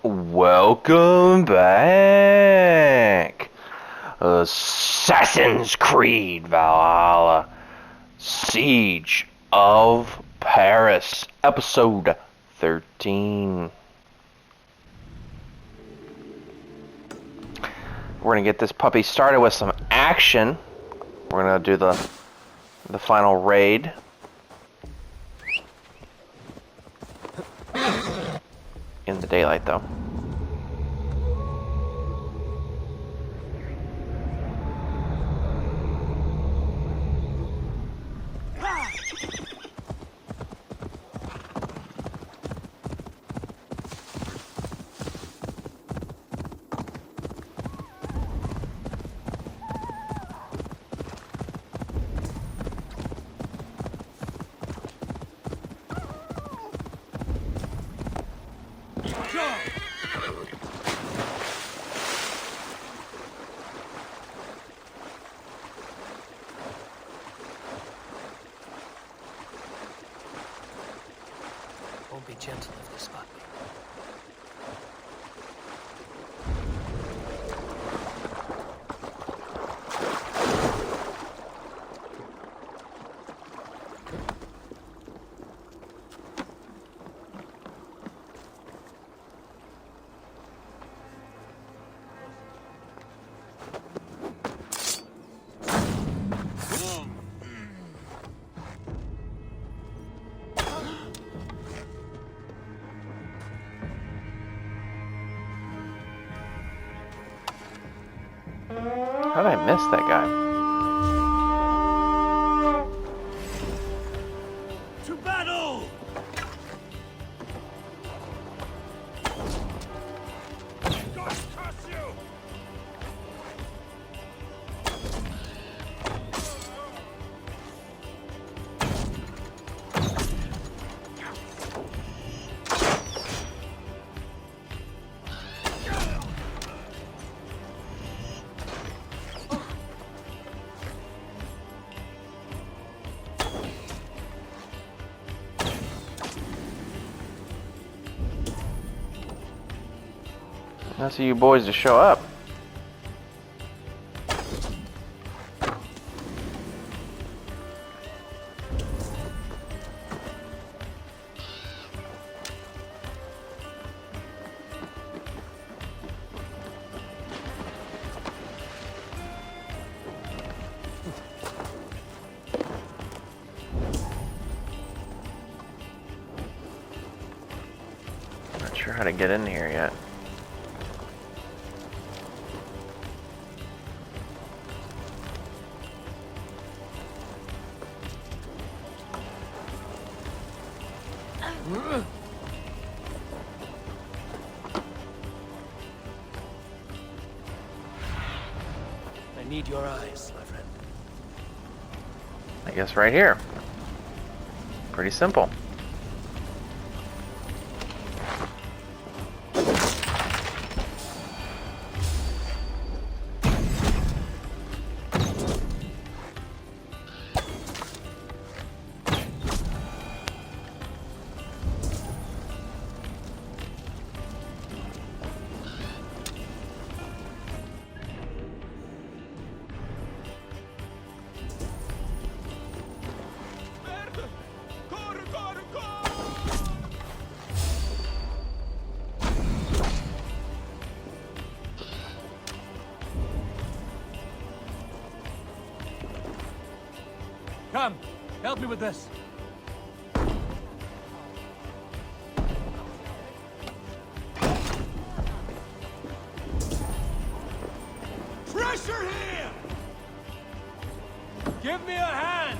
Welcome back! Assassin's Creed Valhalla Siege of Paris, Episode 13. We're gonna get this puppy started with some action. We're gonna do the final raid. In the daylight, though. Won't be gentle if they spot me. How did I miss that guy? To battle! God curse you! Nice of you boys to show up. Not sure how to get in here yet. I need your eyes, my friend. I guess right here. Pretty simple. Come, help me with this. Pressure here! Give me a hand!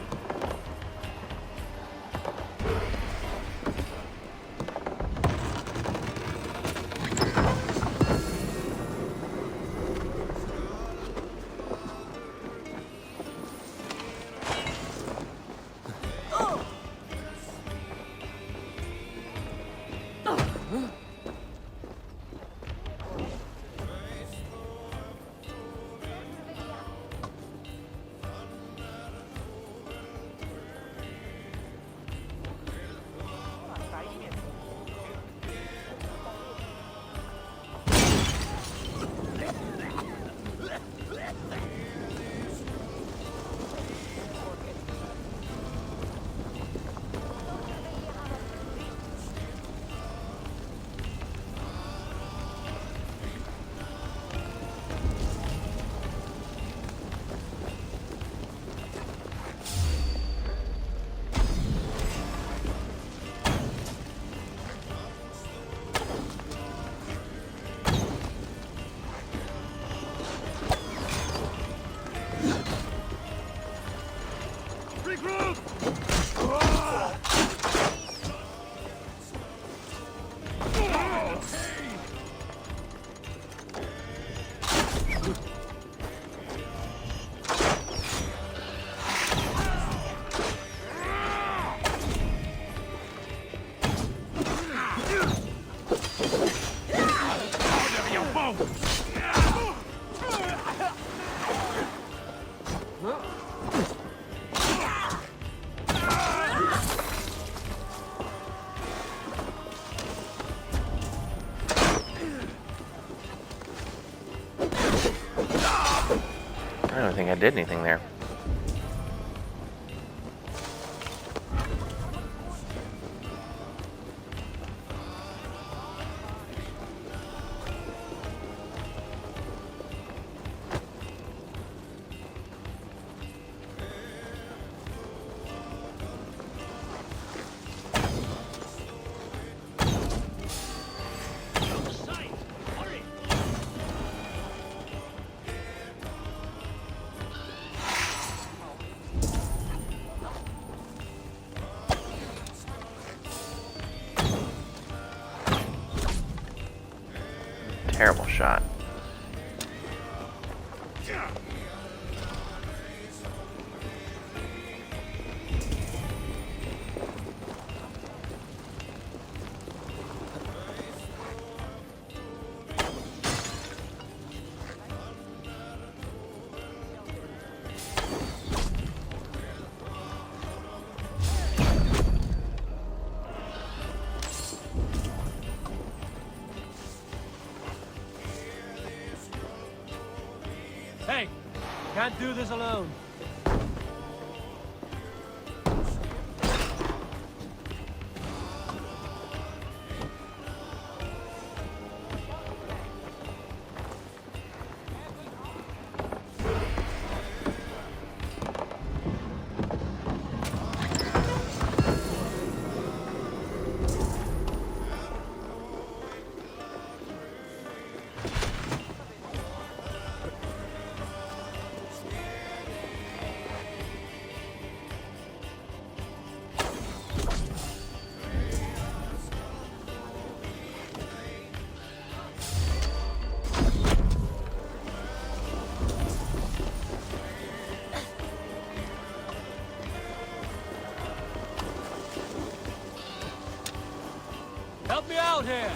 I don't think I did anything there. Terrible shot. Hey, can't do this alone. Help me out here!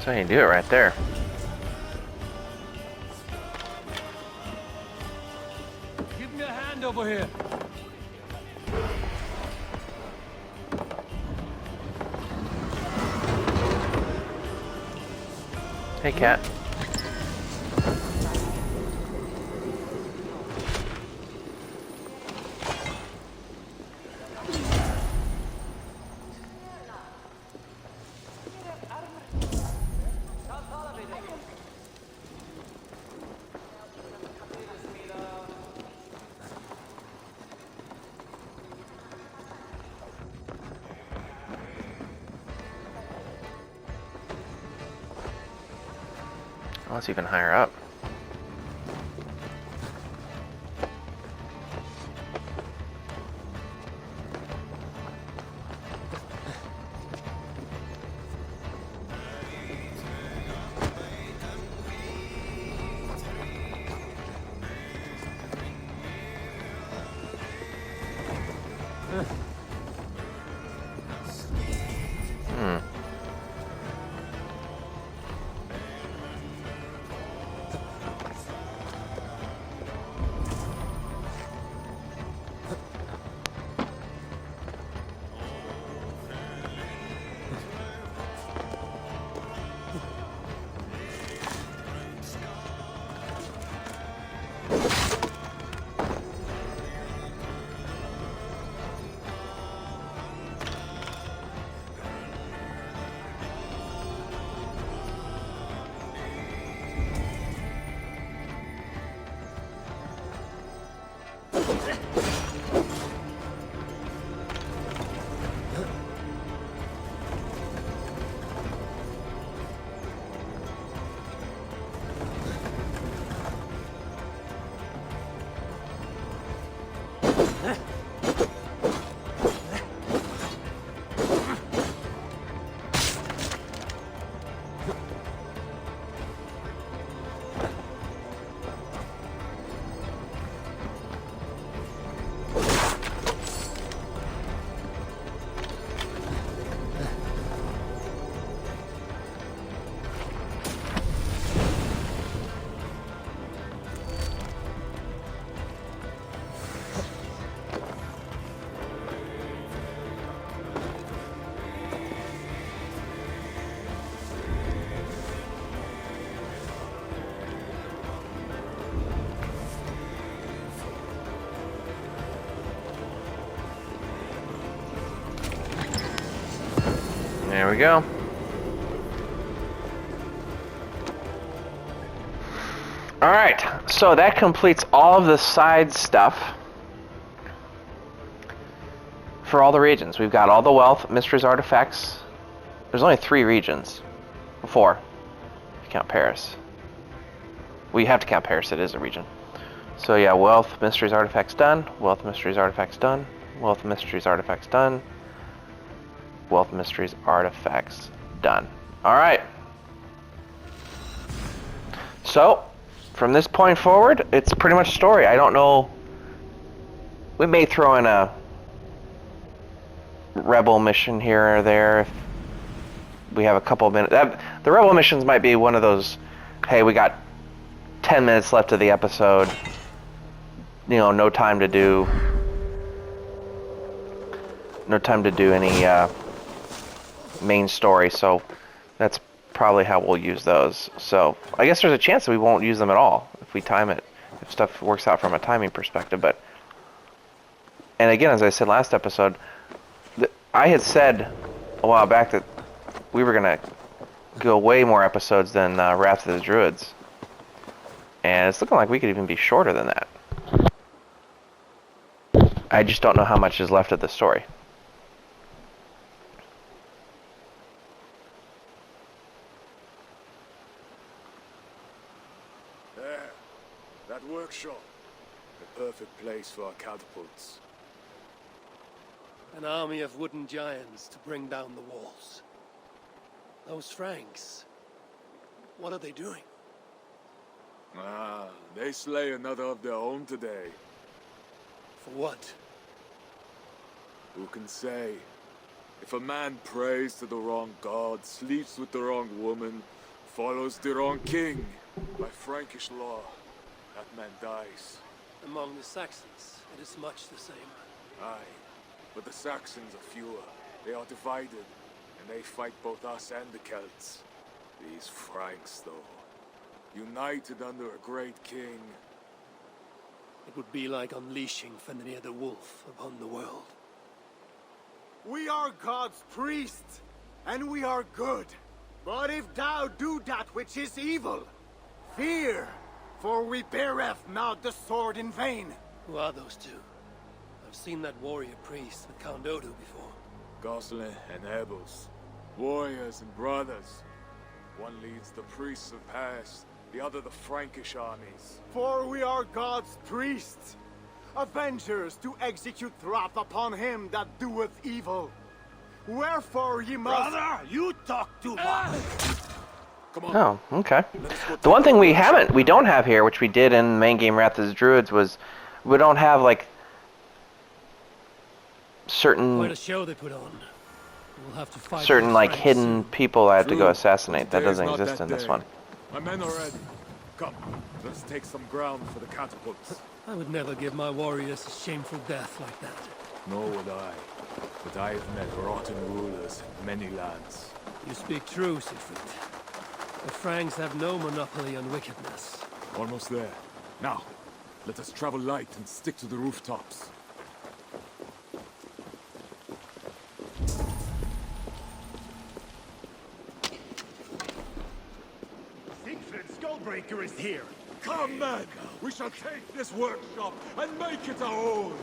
So you do it right there. Give me a hand over here. Hey, cat. Oh, it's even higher up. Hmm. There we go. Alright, so that completes all of the side stuff for all the regions. We've got all the wealth, mysteries, artifacts. There's only 3 regions. 4, if you count Paris. We have to count Paris, it is a region. So yeah, wealth, mysteries, artifacts done. Wealth, mysteries, artifacts done. Wealth, mysteries, artifacts done. Wealth, mysteries, artifacts done. Alright. So, from this point forward, it's pretty much story. I don't know. We may throw in a rebel mission here or there if we have a couple of minutes. The rebel missions might be one of those, hey, we got 10 minutes left of the episode. You know, no time to do any main story, so that's probably how we'll use those. So I guess there's a chance that we won't use them at all if we time it, if stuff works out from a timing perspective. But, and again, as I said last episode, I had said a while back that we were gonna go way more episodes than Wrath of the Druids, and it's looking like we could even be shorter than that. I just don't know how much is left of the story. There, that workshop. The perfect place for our catapults. An army of wooden giants to bring down the walls. Those Franks, what are they doing? Ah, they slay another of their own today. For what? Who can say? If a man prays to the wrong god, sleeps with the wrong woman, follows the wrong king, by Frankish law, that man dies. Among the Saxons, it is much the same. Aye, but the Saxons are fewer. They are divided, and they fight both us and the Celts. These Franks, though, united under a great king. It would be like unleashing Fenrir the Wolf upon the world. We are God's priests, and we are good. But if thou do that which is evil, fear, for we beareth not the sword in vain. Who are those two? I've seen that warrior priest with Count Odo before. Gosselin and Ebels, warriors and brothers. One leads the priests of Paris, the other the Frankish armies. For we are God's priests, avengers to execute wrath upon him that doeth evil. Wherefore ye must— Brother, you talk too much! Come on. Oh, okay. The one thing we don't have here, which we did in the main game Wrath of the Druids, was we don't have like certain Quite a show they put on. We'll have to fight certain those like Franks hidden soon. people I have to go True. assassinate. That Today is doesn't not exist that in this day. one. My men are ready. Come, let's take some ground for the catapults. I would never give my warriors a shameful death like that. Nor would I. But I have met rotten rulers in many lands. You speak true, Siegfried. The Franks have no monopoly on wickedness. Almost there. Now, let us travel light and stick to the rooftops. Siegfried Skullbreaker is here! Come, men! We shall take this workshop and make it our own!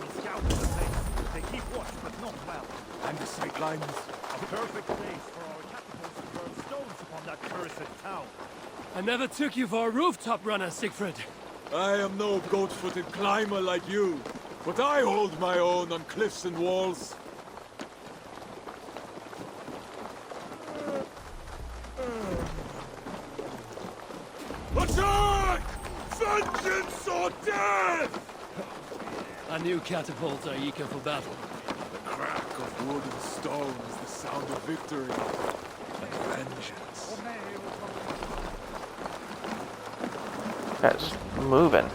We scout the place. They keep watch, but not well. And the sight lines. A perfect place for our catapults to throw stones upon that cursed town. I never took you for a rooftop runner, Siegfried. I am no goat-footed climber like you. But I hold my own on cliffs and walls. Attack! Vengeance or death! Our new catapults are eager for battle. The crack of wood and stone is the sound of victory and vengeance. That's moving.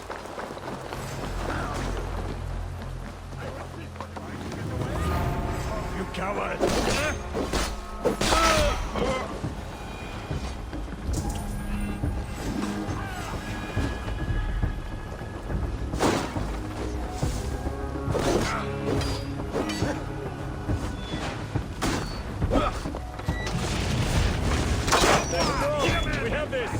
You coward! We have this!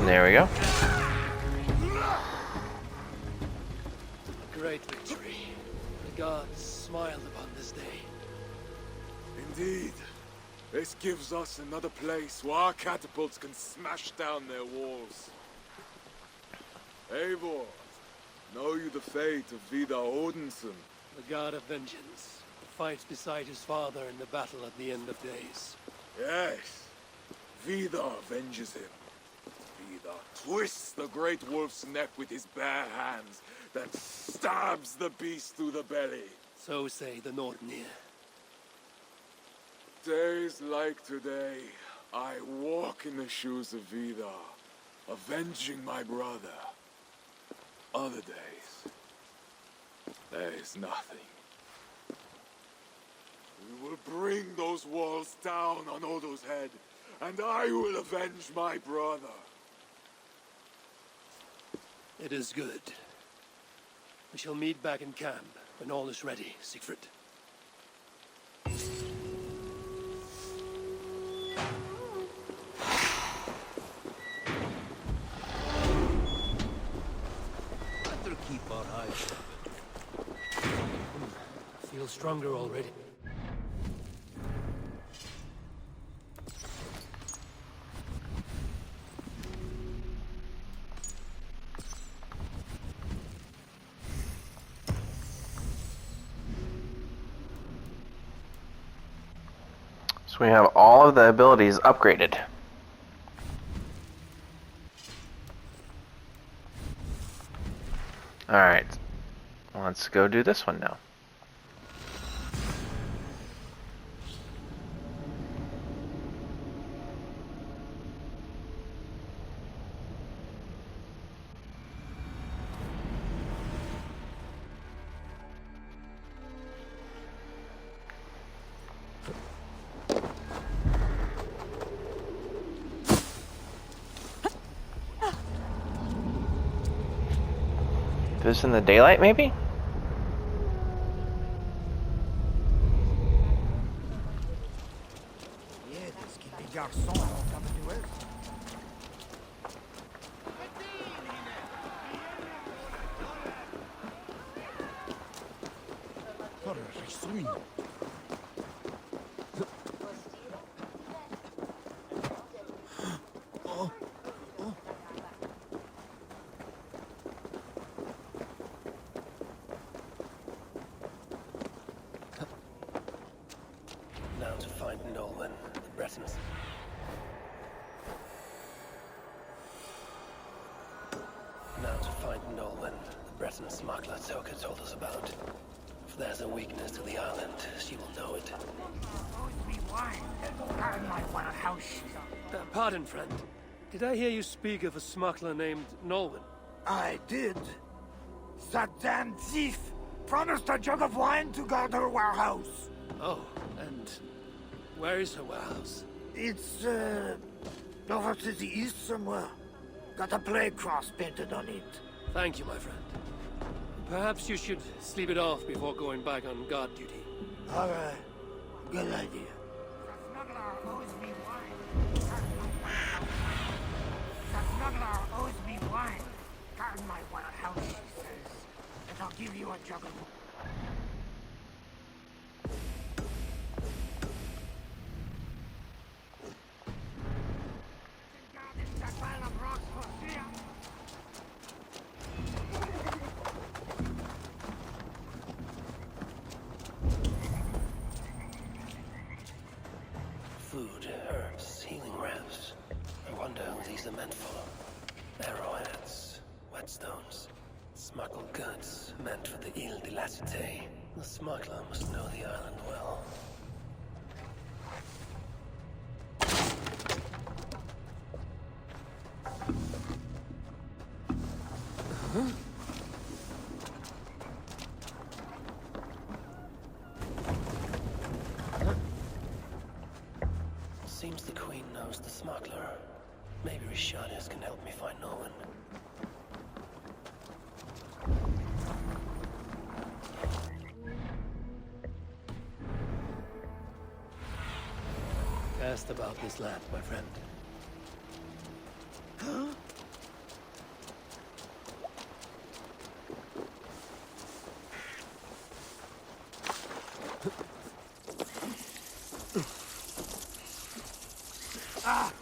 There we go. Great victory. The gods smiled upon this day. Indeed. This gives us another place where our catapults can smash down their walls. Eivor, know you the fate of Vidar Odinson? The god of vengeance fights beside his father in the battle at the end of days. Yes. Vidar avenges him. Vidar twists the great wolf's neck with his bare hands, then stabs the beast through the belly. So say the Nordnir. Days like today, I walk in the shoes of Vidar, avenging my brother. Other days, there is nothing. We will bring those walls down on Odo's head, and I will avenge my brother. It is good. We shall meet back in camp when all is ready, Siegfried. Better keep our eyes open. Feel stronger already. So we have all of the abilities upgraded. Alright. Let's go do this one now. This in the daylight, maybe? Now to find Nolan, the Bretons. Now to find Nolan, the Breton smuggler Toka told us about. If there's a weakness to the island, she will know it. Pardon, friend. Did I hear you speak of a smuggler named Nolan? I did. That damn thief promised a jug of wine to guard her warehouse. Oh, and where is her warehouse? It's, over to the east somewhere. Got a plague cross painted on it. Thank you, my friend. Perhaps you should sleep it off before going back on guard duty. All right. Good idea. The smuggler owes me wine. Guard my warehouse, she says. And I'll give you a jug of wine. Food, herbs, healing wraps. I wonder who these are meant for. Arrowheads, whetstones, smuggled goods meant for the Ile de la Cité. The smuggler must know the island well. Seems the Queen knows the smuggler. Maybe Rishanis can help me find Nolan. Cast about this land, my friend.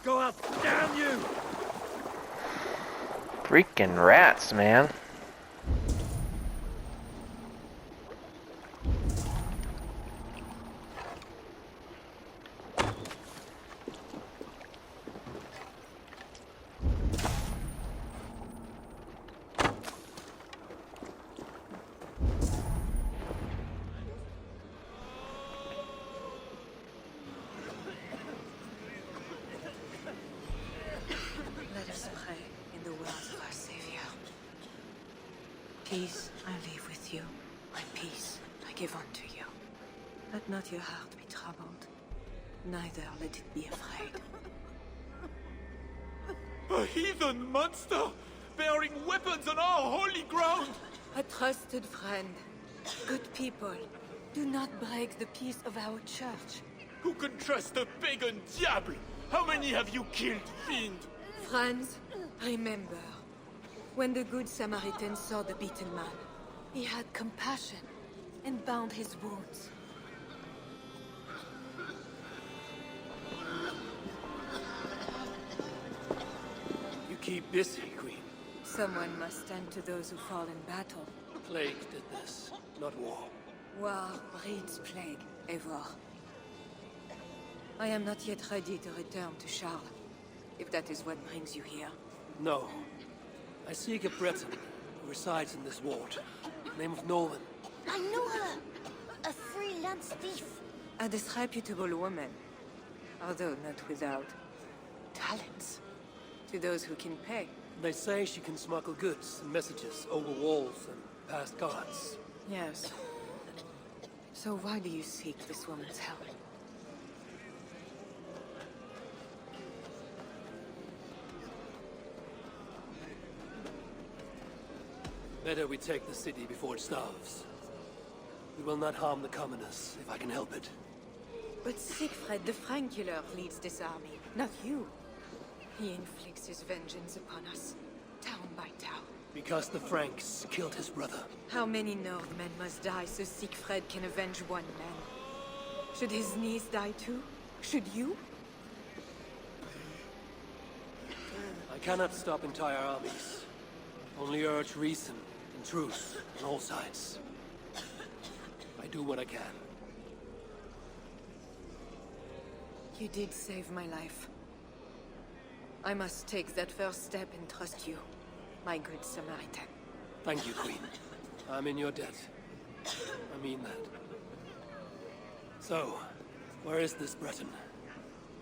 Go up! Damn you! Freaking rats, man. Let us pray in the words of our Savior. Peace I leave with you, my peace I give unto you. Let not your heart be troubled, neither let it be afraid. A heathen monster! Bearing weapons on our holy ground! A trusted friend, good people, do not break the peace of our church. Who can trust a pagan diable? How many have you killed, fiend? Friends, remember, when the good Samaritan saw the beaten man, he had compassion and bound his wounds. You keep busy, Queen. Someone must tend to those who fall in battle. Plague did this, not war. War breeds plague, Eivor. I am not yet ready to return to Charles, if that is what brings you here. No. I seek a Breton who resides in this ward. Name of Nolan. I know her! A freelance thief. A disreputable woman, although not without talents. To those who can pay. They say she can smuggle goods and messages over walls and past guards. Yes. So why do you seek this woman's help? Better we take the city before it starves. We will not harm the commoners, if I can help it. But Siegfried the Frank killer leads this army, not you. He inflicts his vengeance upon us, town by town. Because the Franks killed his brother. How many Northmen must die so Siegfried can avenge one man? Should his niece die too? Should you? I cannot stop entire armies. Only urge reason and truth on all sides. I do what I can. You did save my life. I must take that first step and trust you, my good Samaritan. Thank you, Queen. I'm in your debt. I mean that. So, where is this Breton?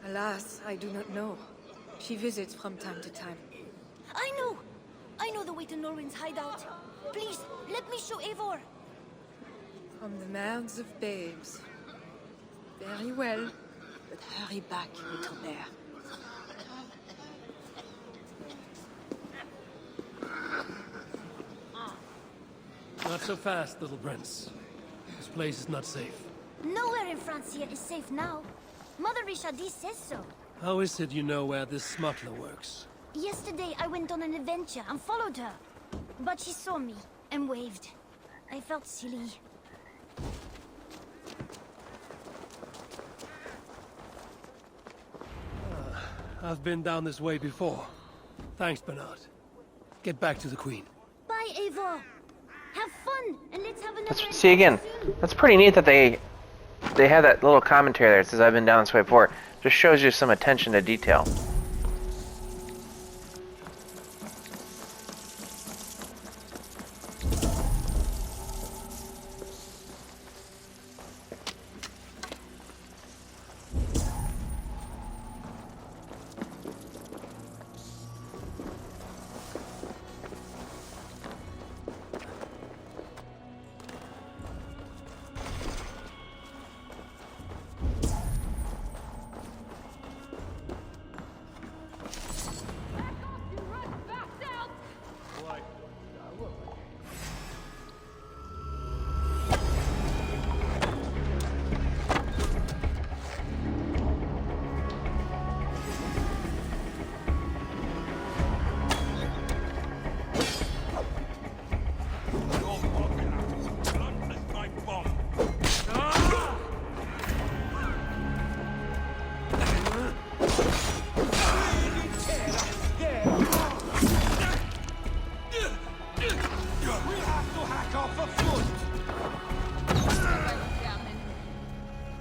Alas, I do not know. She visits from time to time. I know! I know the way to Norwin's hideout. Please, let me show Eivor. From the mouths of babes. Very well, but hurry back, little bear. Not so fast, little prince. This place is not safe. Nowhere in Francia is safe now. Mother Richardie says so. How is it you know where this smuggler works? Yesterday I went on an adventure and followed her. But she saw me and waved. I felt silly. I've been down this way before. Thanks, Bernard. Get back to the Queen. Bye, Eivor. Have fun, and let's have another Let's see again. adventure soon. That's pretty neat that they have that little commentary there. It says I've been down this way before. Just shows you some attention to detail.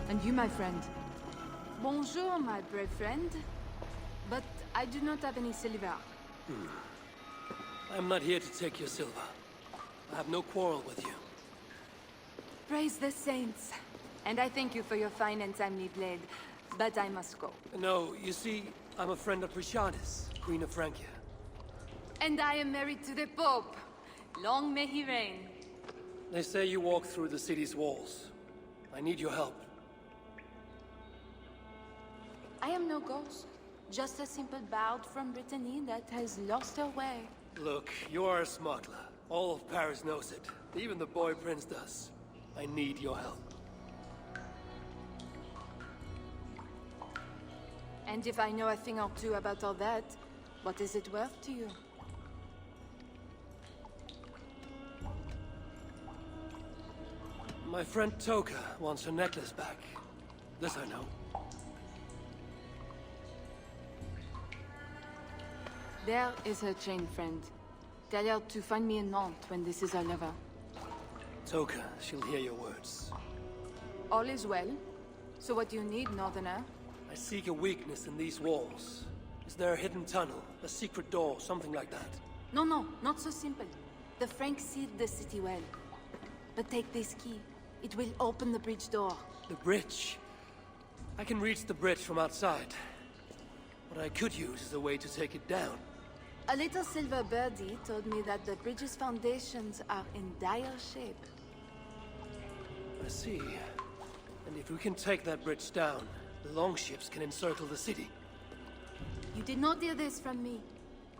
And you, my friend? Bonjour, my brave friend. But I do not have any silver. I'm not here to take your silver. I have no quarrel with you. Praise the saints. And I thank you for your fine and timely blade. But I must go. No, you see, I'm a friend of Richardis, Queen of Francia. And I am married to the Pope. Long may he reign. They say you walk through the city's walls. I need your help. I am no ghost. Just a simple bard from Brittany that has lost her way. Look, you are a smuggler. All of Paris knows it. Even the boy prince does. I need your help. And if I know a thing or two about all that, what is it worth to you? My friend Toka wants her necklace back. This I know. There is her chain, friend. Tell her to find me in Nantes when this is all over. Toka, she'll hear your words. All is well. So what do you need, Northerner? I seek a weakness in these walls. Is there a hidden tunnel, a secret door, something like that? No, no, not so simple. The Franks sealed the city well. But take this key. It will open the bridge door. The bridge? I can reach the bridge from outside. What I could use is a way to take it down. A little silver birdie told me that the bridge's foundations are in dire shape. I see. And if we can take that bridge down, the longships can encircle the city. You did not hear this from me.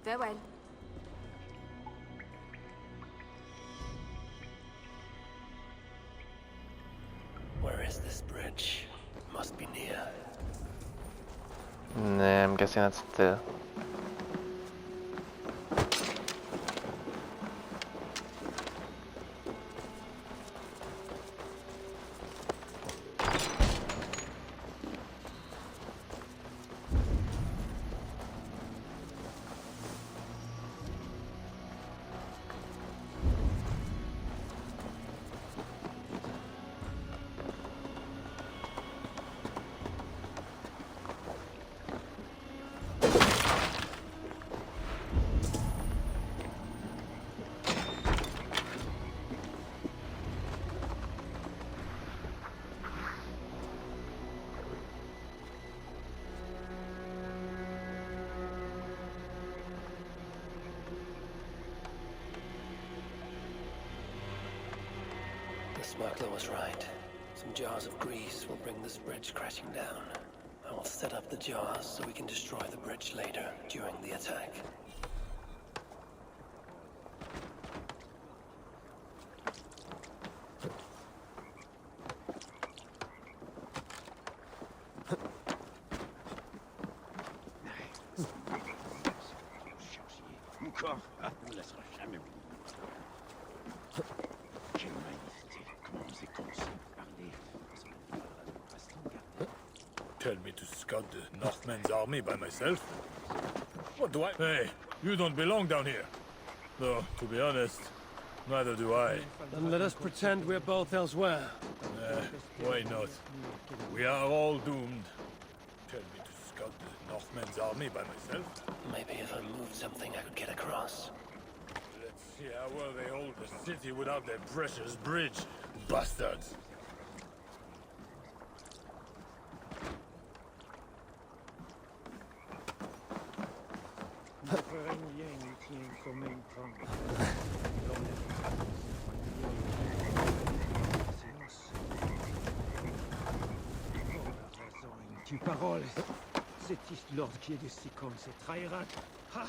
Farewell. Where is this bridge? Must be near. Nah, I'm guessing that's the... The smuggler was right. Some jars of grease will bring this bridge crashing down. I will set up the jars so we can destroy the bridge later, during the attack. Encore. Ah, on ne laissera jamais oublier. Quelle naïveté. Comment on s'est commencé à parler. Tell me to scout the Northmen's army by myself? What do I... Hey, you don't belong down here. Though, to be honest, neither do I. Then let us pretend we're both elsewhere. Why not? We are all doomed. Tell me to scout the Northmen's army by myself? Maybe if I moved something I could get across. Let's see how well they hold the city without their precious bridge. Bastards! Une parole. Cet East-Lord qui est de Sikon, c'est trahira. Ha!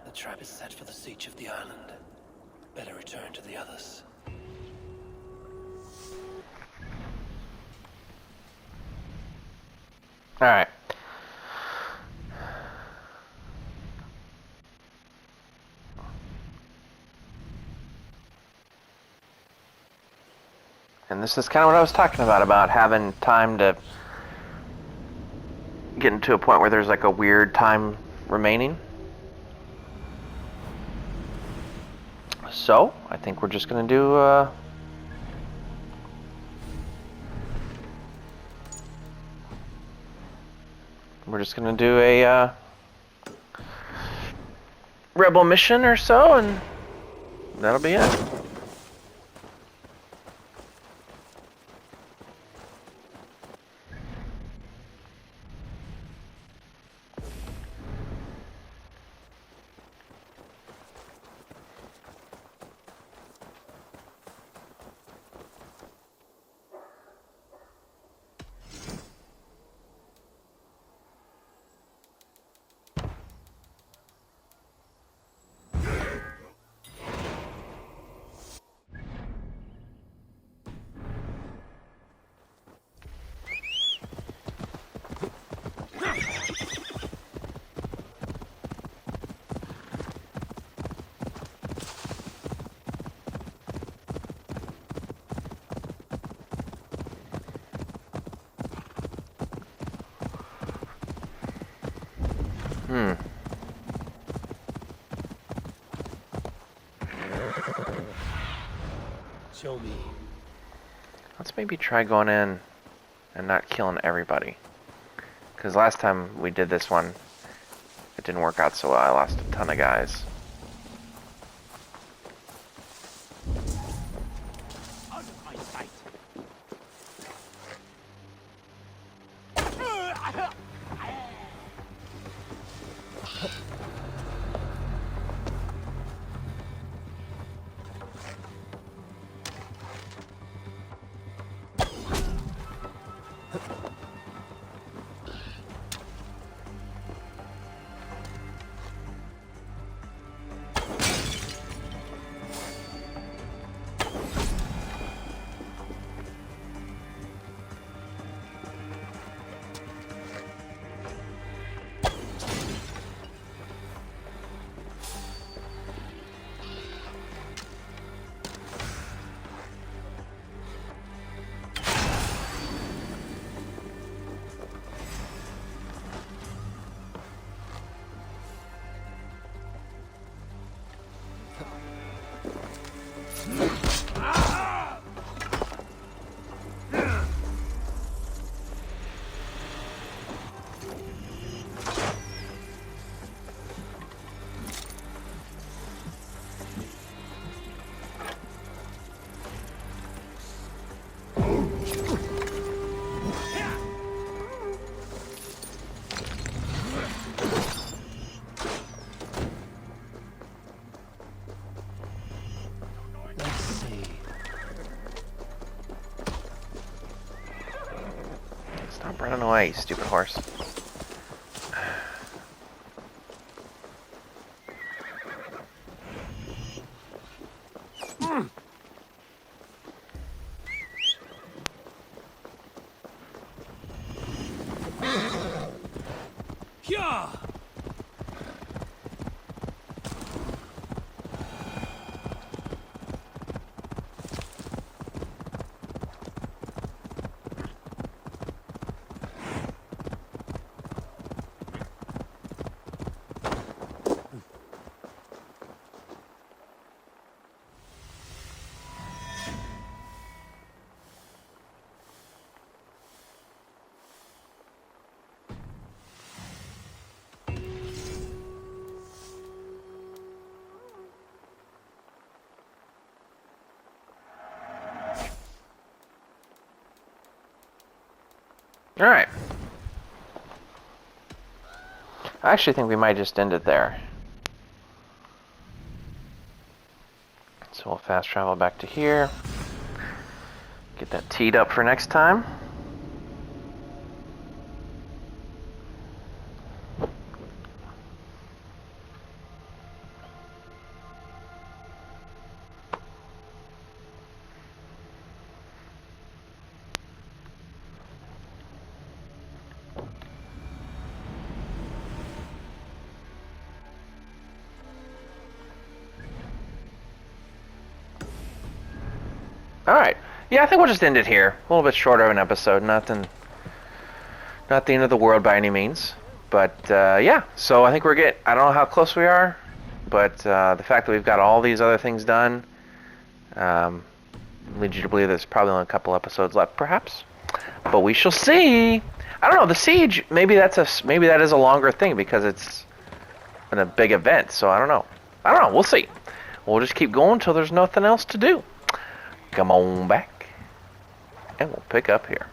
The trap is set for the siege of the island. Better return to the others. Alright. And this is kind of what I was talking about having time to get into a point where there's like a weird time remaining. So, I think we're just gonna do, a, rebel mission or so, and that'll be it. Show me. Let's maybe try going in and not killing everybody. Because last time we did this one, it didn't work out so well. I lost a ton of guys. Out of my sight. Stop running away, you stupid horse. Yeah! Alright. I actually think we might just end it there. So we'll fast travel back to here. Get that teed up for next time. Alright. Yeah, I think we'll just end it here. A little bit shorter of an episode. Nothing. Not the end of the world by any means. But, yeah. So I think we're getting... I don't know how close we are. But the fact that we've got all these other things done leads you to believe there's probably only a couple episodes left, perhaps. But we shall see. I don't know. The Siege, maybe that is a longer thing because it's been a big event. So I don't know. We'll see. We'll just keep going until there's nothing else to do. Come on back, and we'll pick up here.